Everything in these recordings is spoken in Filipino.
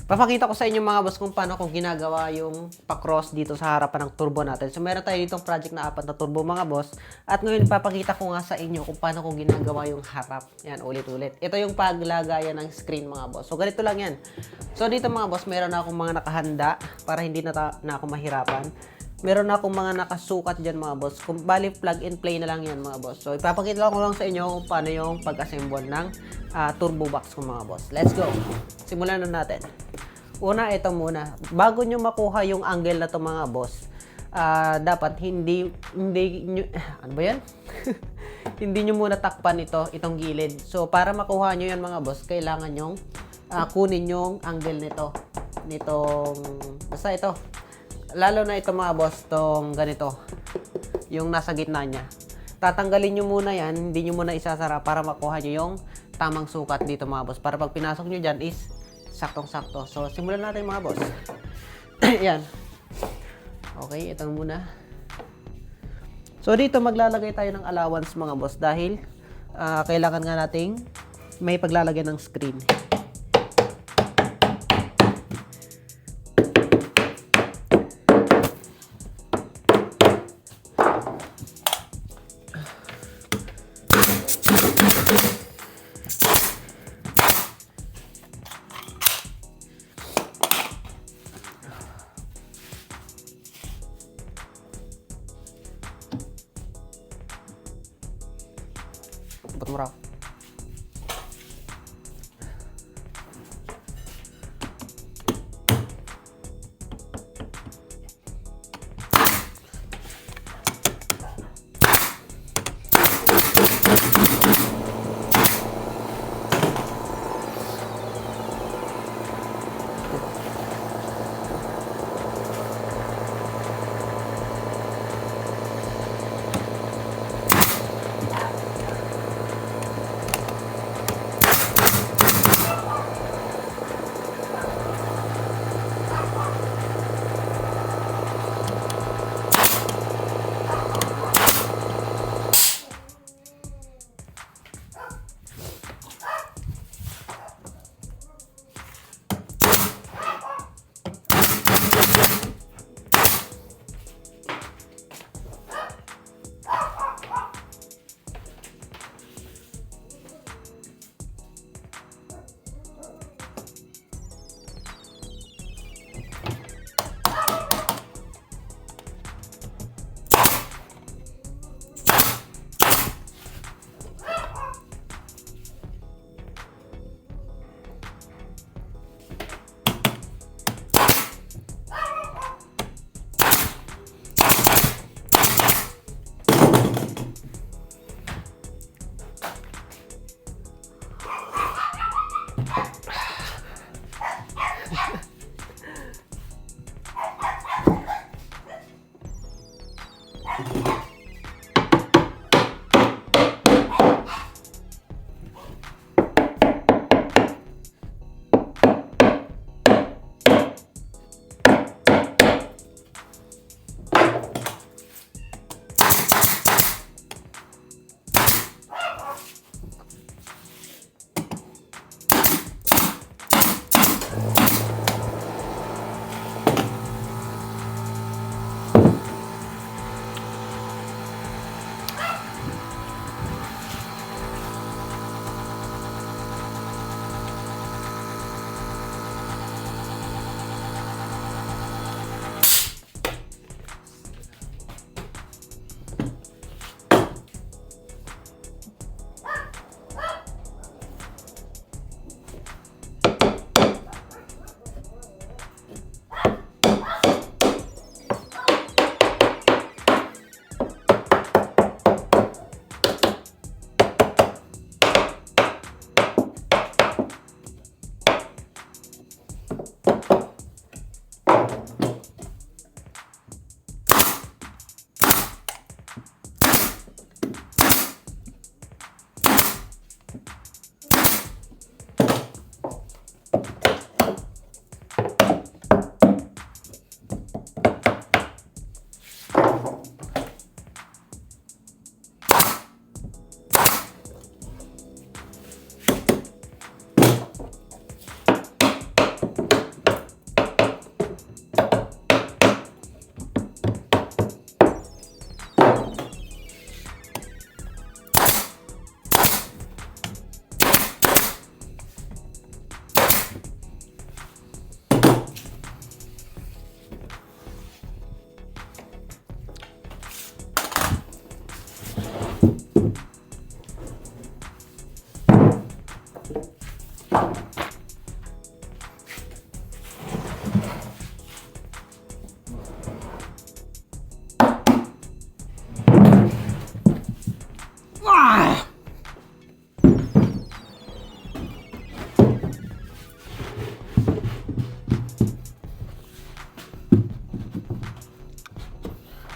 Papakita ko sa inyo mga boss kung paano ko ginagawa yung pa-cross dito sa harapan ng turbo natin. So meron tayo ditong project na 4 na turbo mga boss. At ngayon papakita ko nga sa inyo kung paano ko ginagawa yung harap. Yan, ulit-ulit. Ito yung paglagayan ng screen mga boss. So ganito lang yan. So dito mga boss, meron na akong mga nakahanda para hindi na ako mahirapan. Meron na akong mga nakasukat dyan mga boss. Kung bali plug and play na lang yan mga boss. So ipapakita ko lang sa inyo kung paano yung pag-assemble ng turbo box ko mga boss. Let's go! Simulan na natin. Una, ito muna. Bago nyo makuha yung angle na to mga boss, dapat hindi nyo, ano ba yan? Hindi nyo muna takpan itong gilid. So, para makuha nyo yan mga boss, kailangan nyong kunin yung angle nito. Basta ito. Lalo na ito mga boss, tong ganito. Yung nasa gitna niya. Tatanggalin nyo muna yan, hindi nyo muna isasara para makuha nyo yung tamang sukat dito mga boss. Para pag pinasok nyo dyan is saktong-sakto. So, simulan natin mga boss. Yan. Okay, ito muna. So, dito maglalagay tayo ng allowance mga boss dahil kailangan nga nating may paglalagay ng screen. Ba't mura?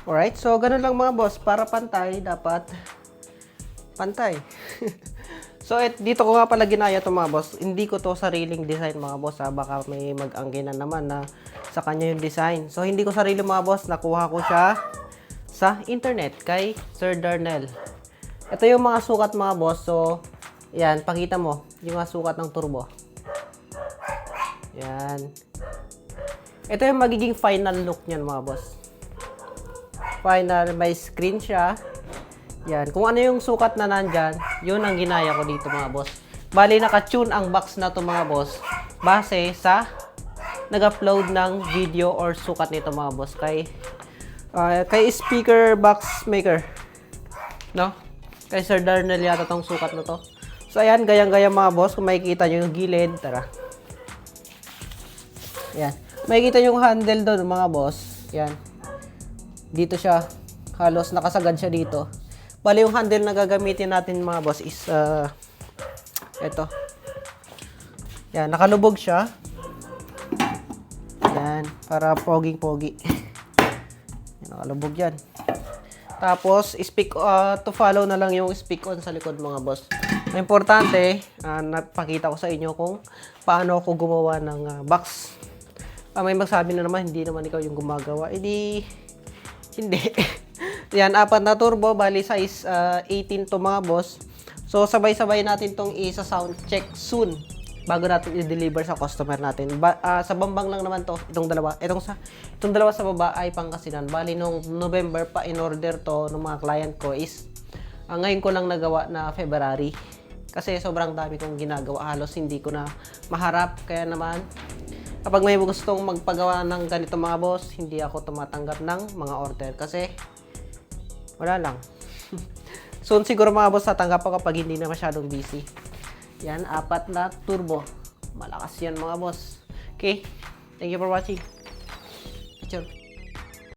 Alright, so ganun lang mga boss. Para pantay, dapat pantay. So, dito ko nga pala ginaya to mga boss. Hindi ko to sariling design mga boss. Baka may mag-angginan naman na sa kanya yung design. So, hindi ko sarili mga boss. Nakuha ko siya sa internet kay Sir Darnell. Ito yung mga sukat mga boss. So, yan. Pakita mo yung mga sukat ng turbo. Yan. Ito yung magiging final look niyan mga boss. Final, may screen siya. Yan. Kung ano yung sukat na nandyan, yun ang ginaya ko dito mga boss. Bali, naka-tune ang box na to mga boss. Base sa nag-upload ng video or sukat nito mga boss. Kay speaker box maker. No? Kay Sir Darnell yata tong sukat na to. So, ayan. Gayang-gaya mga boss. Kung makikita nyo yung gilid. Tara. Yan. Makikita yung handle doon mga boss. Yan. Dito siya. Halos nakasagad siya dito. Bali, yung handle na gagamitin natin mga boss is ito. Yan, nakalubog siya. Yan, para poging-pogi. Yan, nakalubog yan. Tapos, to follow na lang yung speak on sa likod mga boss. Ang importante, napakita ko sa inyo kung paano ako gumawa ng box. May magsabi na naman, hindi naman ikaw yung gumagawa. Hindi. Yan, 4 na turbo, bali size 18 to mga boss. So, sabay-sabay natin tong isa-sound check soon bago natin i-deliver sa customer natin. Sa Bambang lang naman to, itong dalawa. Itong dalawa sa baba ay Pangasinan. Bali, nung November pa in-order to ng mga client ko is ngayon ko lang nagawa na February. Kasi sobrang dami kong ginagawa. Halos hindi ko na maharap. Kaya naman, kapag may gustong magpagawa ng ganito mga boss, hindi ako tumatanggap ng mga order. Kasi wala lang. Soon siguro mga boss tatanggap ako kapag hindi na masyadong busy. Yan, 4 na turbo. Malakas yan mga boss. Okay, thank you for watching. Picture.